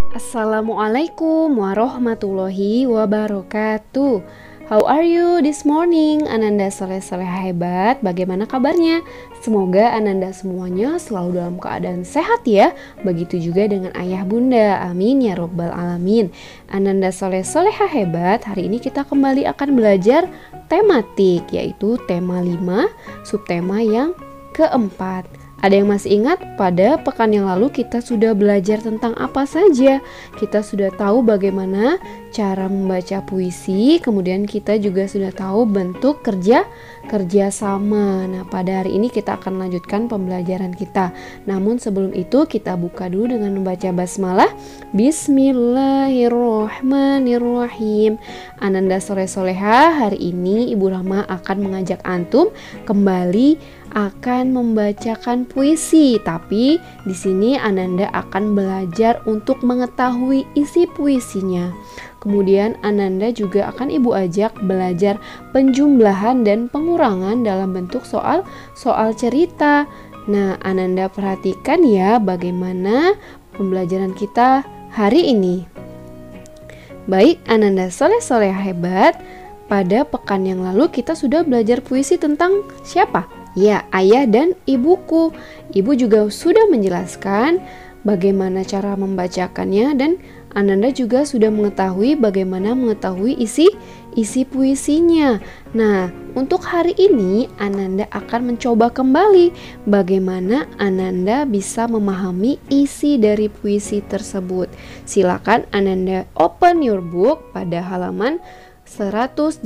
Assalamualaikum warahmatullahi wabarakatuh. How are you this morning? Ananda Soleh-Soleha hebat, bagaimana kabarnya? Semoga Ananda semuanya selalu dalam keadaan sehat ya. Begitu juga dengan ayah bunda, amin ya robbal alamin. Ananda Soleh-Soleha hebat, hari ini kita kembali akan belajar tematik, yaitu tema 5, subtema yang keempat. Ada yang masih ingat pada pekan yang lalu kita sudah belajar tentang apa saja? Kita sudah tahu bagaimana cara membaca puisi, kemudian kita juga sudah tahu bentuk kerja sama. Nah, pada hari ini kita akan lanjutkan pembelajaran kita. Namun sebelum itu kita buka dulu dengan membaca basmalah. Bismillahirrahmanirrahim. Ananda Soleh-Soleha, hari ini Ibu Rahma akan mengajak antum kembali akan membacakan puisi, tapi di sini Ananda akan belajar untuk mengetahui isi puisinya. Kemudian Ananda juga akan Ibu ajak belajar penjumlahan dan pengurangan dalam bentuk soal cerita. Nah, Ananda perhatikan ya bagaimana pembelajaran kita hari ini. Baik, Ananda Soleh-Soleha hebat. Pada pekan yang lalu kita sudah belajar puisi tentang siapa? Ya, ayah dan ibuku. Ibu juga sudah menjelaskan bagaimana cara membacakannya dan Ananda juga sudah mengetahui bagaimana mengetahui isi puisinya. Nah, untuk hari ini Ananda akan mencoba kembali bagaimana Ananda bisa memahami isi dari puisi tersebut. Silakan Ananda open your book pada halaman 184.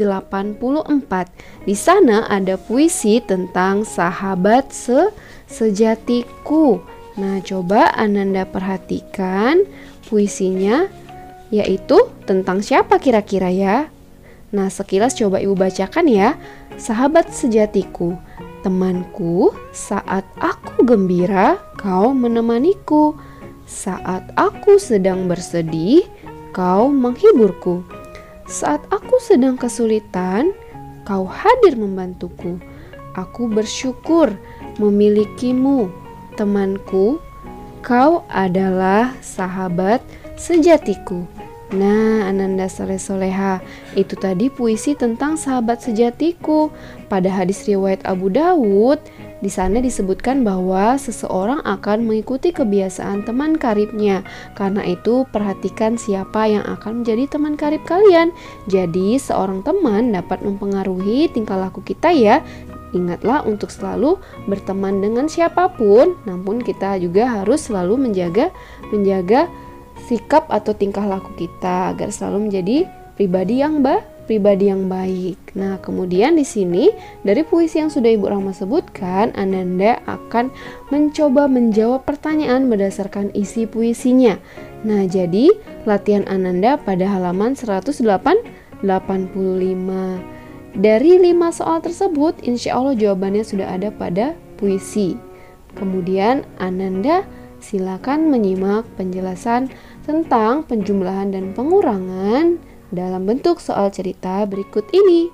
Di sana ada puisi tentang sahabat sejatiku. Nah, coba Ananda perhatikan puisinya, yaitu tentang siapa kira-kira ya? Nah, sekilas coba Ibu bacakan ya. Sahabat sejatiku, temanku, saat aku gembira, kau menemaniku. Saat aku sedang bersedih, kau menghiburku. Saat aku sedang kesulitan, kau hadir membantuku. Aku bersyukur memilikimu, temanku. Kau adalah sahabat sejatiku. Nah, Ananda Soleh-Soleha, itu tadi puisi tentang sahabat sejatiku. Pada hadis riwayat Abu Dawud, di sana disebutkan bahwa seseorang akan mengikuti kebiasaan teman karibnya. Karena itu, perhatikan siapa yang akan menjadi teman karib kalian. Jadi, seorang teman dapat mempengaruhi tingkah laku kita ya. Ingatlah untuk selalu berteman dengan siapapun, namun kita juga harus selalu menjaga sikap atau tingkah laku kita agar selalu menjadi pribadi yang baik. Nah, kemudian di sini dari puisi yang sudah Ibu Rahma sebutkan, Ananda akan mencoba menjawab pertanyaan berdasarkan isi puisinya. Nah, jadi latihan Ananda pada halaman 185. Dari 5 soal tersebut, insya Allah jawabannya sudah ada pada puisi. Kemudian Ananda silakan menyimak penjelasan tentang penjumlahan dan pengurangan dalam bentuk soal cerita berikut ini.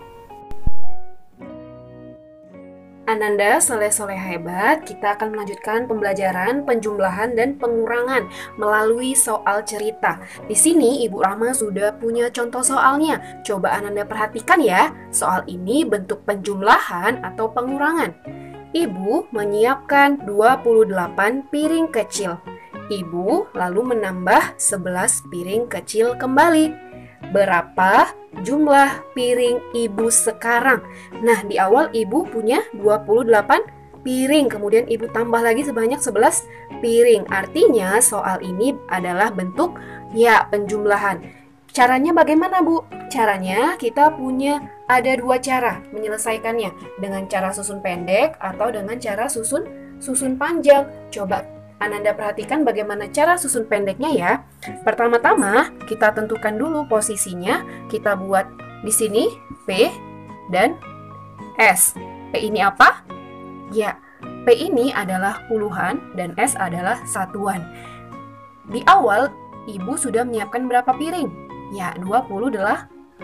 Ananda Soleh-Soleha hebat, kita akan melanjutkan pembelajaran penjumlahan dan pengurangan melalui soal cerita. Di sini Ibu Rahma sudah punya contoh soalnya. Coba Ananda perhatikan ya, soal ini bentuk penjumlahan atau pengurangan. Ibu menyiapkan 28 piring kecil. Ibu lalu menambah 11 piring kecil kembali. Berapa jumlah piring Ibu sekarang? Nah, di awal Ibu punya 28 piring, kemudian Ibu tambah lagi sebanyak 11 piring. Artinya soal ini adalah bentuk penjumlahan. Caranya bagaimana, Bu? Caranya kita ada 2 cara menyelesaikannya, dengan cara susun pendek atau dengan cara susun panjang. Coba Ananda perhatikan bagaimana cara susun pendeknya ya. Pertama-tama kita tentukan dulu posisinya. Kita buat di sini P dan S. P ini apa? Ya, P ini adalah puluhan dan S adalah satuan. Di awal Ibu sudah menyiapkan berapa piring? Ya, 28.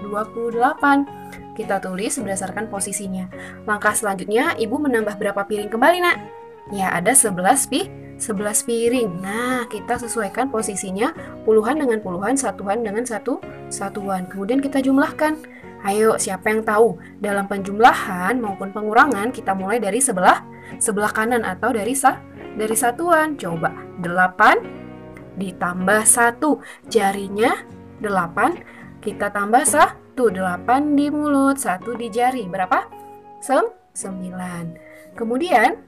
Kita tulis berdasarkan posisinya. Langkah selanjutnya Ibu menambah berapa piring kembali, Nak? Ya, ada 11 11 piring. Nah, kita sesuaikan posisinya puluhan dengan puluhan, satuan dengan satuan. Kemudian kita jumlahkan. Ayo, siapa yang tahu? Dalam penjumlahan maupun pengurangan kita mulai dari sebelah kanan atau dari satuan. Coba 8 ditambah 1. Jarinya 8, kita tambah 1. 8 di mulut, 1 di jari. Berapa? 9. Kemudian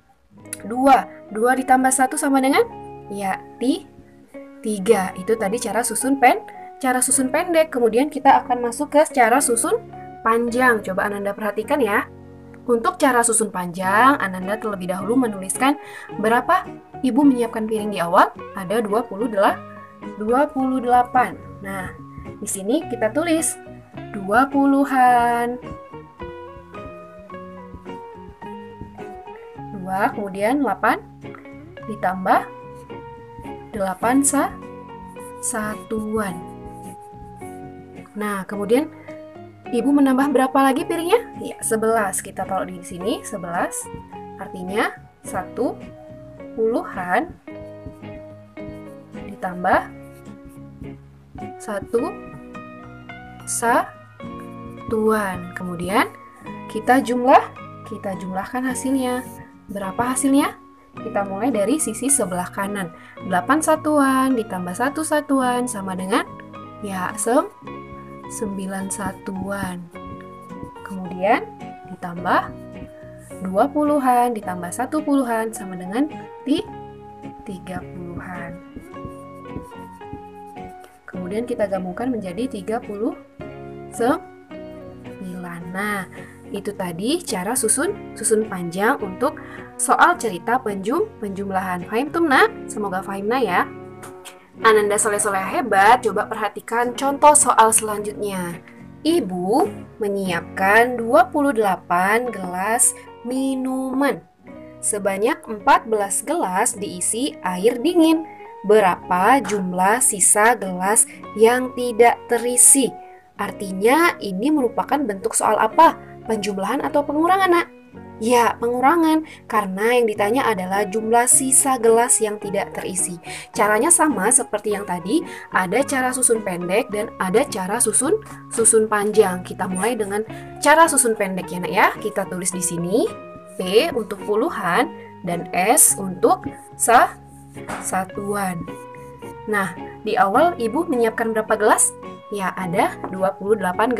2 ditambah 1 sama dengan? Ya, 3. Itu tadi cara susun pendek. Kemudian kita akan masuk ke cara susun panjang. Coba Ananda perhatikan ya. Untuk cara susun panjang, Ananda terlebih dahulu menuliskan berapa Ibu menyiapkan piring di awal. Ada 28. Nah, di sini kita tulis 20-an. 2, kemudian 8 ditambah 8 satuan. Nah, kemudian Ibu menambah berapa lagi piringnya? Ya, 11. Kita taruh di sini 11. Artinya 1 puluhan ditambah 1 satuan. Kemudian kita jumlahkan hasilnya. Berapa hasilnya? Kita mulai dari sisi sebelah kanan. 8 satuan ditambah 1 satuan sama dengan ya 9 satuan. Kemudian ditambah 2 puluhan ditambah 1 puluhan sama dengan 3 puluhan. Kemudian kita gabungkan menjadi 39. Nah, itu tadi cara susun panjang untuk soal cerita penjumlahan. Fahim tum nak? Semoga fahim nak ya. Ananda soleh-soleh hebat, coba perhatikan contoh soal selanjutnya. Ibu menyiapkan 28 gelas minuman. Sebanyak 14 gelas diisi air dingin. Berapa jumlah sisa gelas yang tidak terisi? Artinya ini merupakan bentuk soal apa? Penjumlahan atau pengurangan, nak? Ya, pengurangan, karena yang ditanya adalah jumlah sisa gelas yang tidak terisi. Caranya sama seperti yang tadi, ada cara susun pendek dan ada cara susun panjang. Kita mulai dengan cara susun pendek ya, nak ya. Kita tulis di sini P untuk puluhan dan S untuk satuan. Nah, di awal Ibu menyiapkan berapa gelas? Ya, ada 28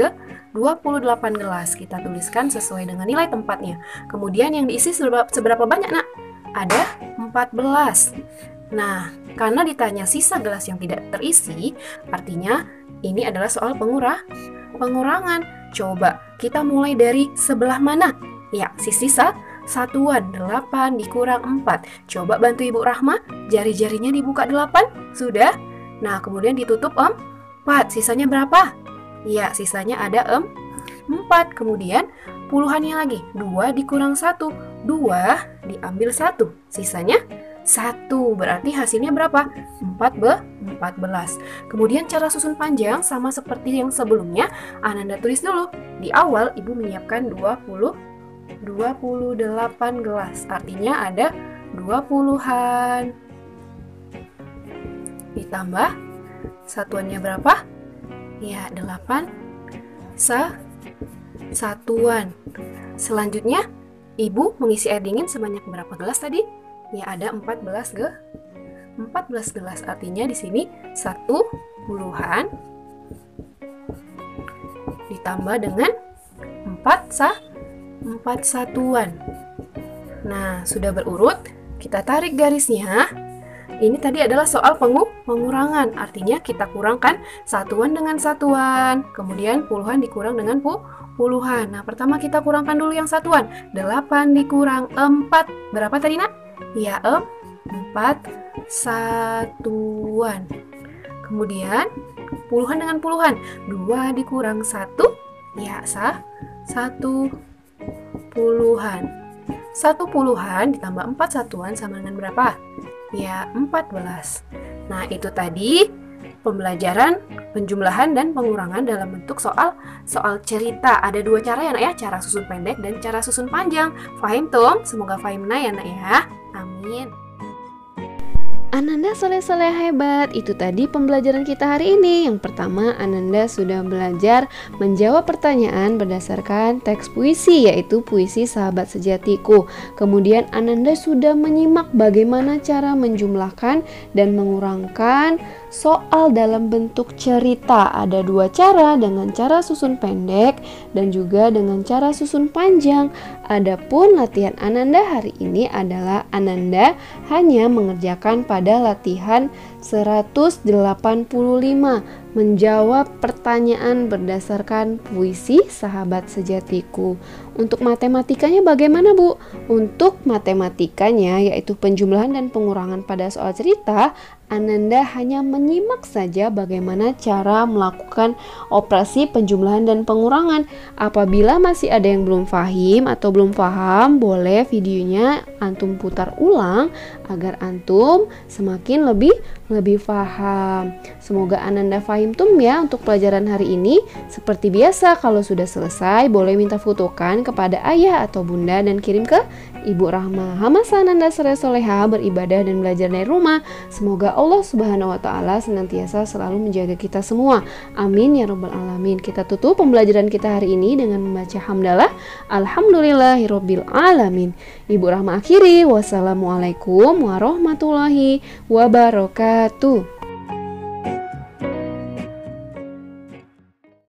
gelas. Kita tuliskan sesuai dengan nilai tempatnya. Kemudian yang diisi seberapa banyak, nak? Ada 14. Nah, karena ditanya sisa gelas yang tidak terisi, artinya ini adalah soal pengurangan. Coba kita mulai dari sebelah mana? Ya, sisi satuan. 8 dikurang 4. Coba bantu Ibu Rahma, jari-jarinya dibuka 8. Sudah? Nah, kemudian ditutup 4. Sisanya berapa? Ya, sisanya ada 4. Kemudian puluhannya lagi. 2 dikurang 1. 2 diambil 1. Sisanya 1. Berarti hasilnya berapa? 14. Kemudian cara susun panjang sama seperti yang sebelumnya. Ananda tulis dulu. Di awal Ibu menyiapkan 28 gelas. Artinya ada 20-an. Ditambah satuannya berapa? Ya, 8 satuan. Selanjutnya, Ibu mengisi air dingin sebanyak berapa gelas tadi? Ya, ada 14 gelas. Artinya di sini 1 puluhan ditambah dengan 4 satuan. Nah, sudah berurut, kita tarik garisnya. Ini tadi adalah soal pengurangan, artinya kita kurangkan satuan dengan satuan, kemudian puluhan dikurang dengan puluhan. Nah, pertama kita kurangkan dulu yang satuan. 8 dikurang 4, berapa tadi, nak? Ya, 4 satuan. Kemudian puluhan dengan puluhan. 2 dikurang 1, ya, 1 puluhan. 1 puluhan ditambah 4 satuan sama dengan berapa? Ya, 14. Nah, itu tadi pembelajaran penjumlahan dan pengurangan dalam bentuk soal cerita. Ada 2 cara ya, nak ya, cara susun pendek dan cara susun panjang. Fahim tuh? Semoga fahim ya, nak ya. Amin. Ananda soleh-soleh hebat. Itu tadi pembelajaran kita hari ini. Yang pertama, Ananda sudah belajar menjawab pertanyaan berdasarkan teks puisi, yaitu puisi Sahabat Sejatiku. Kemudian Ananda sudah menyimak bagaimana cara menjumlahkan dan mengurangkan soal dalam bentuk cerita. Ada dua cara, dengan cara susun pendek dan juga dengan cara susun panjang. Adapun latihan Ananda hari ini adalah Ananda hanya mengerjakan pada latihan 185, menjawab pertanyaan berdasarkan puisi Sahabat Sejatiku. Untuk matematikanya bagaimana, Bu? Untuk matematikanya, yaitu penjumlahan dan pengurangan pada soal cerita, Ananda hanya menyimak saja bagaimana cara melakukan operasi penjumlahan dan pengurangan. Apabila masih ada yang belum paham atau belum paham, boleh videonya antum putar ulang agar antum semakin lebih paham. Semoga Ananda fahim tum ya untuk pelajaran hari ini. Seperti biasa, kalau sudah selesai boleh minta fotokan kepada ayah atau bunda dan kirim ke Ibu Rahma. Hamasa Ananda soleha beribadah dan belajar dari rumah. Semoga Allah Subhanahu wa taala senantiasa selalu menjaga kita semua. Amin ya rabbal alamin. Kita tutup pembelajaran kita hari ini dengan membaca hamdalah alhamdulillahirabbil alamin. Ibu Rahma akhiri, wassalamualaikum warahmatullahi wabarakatuh.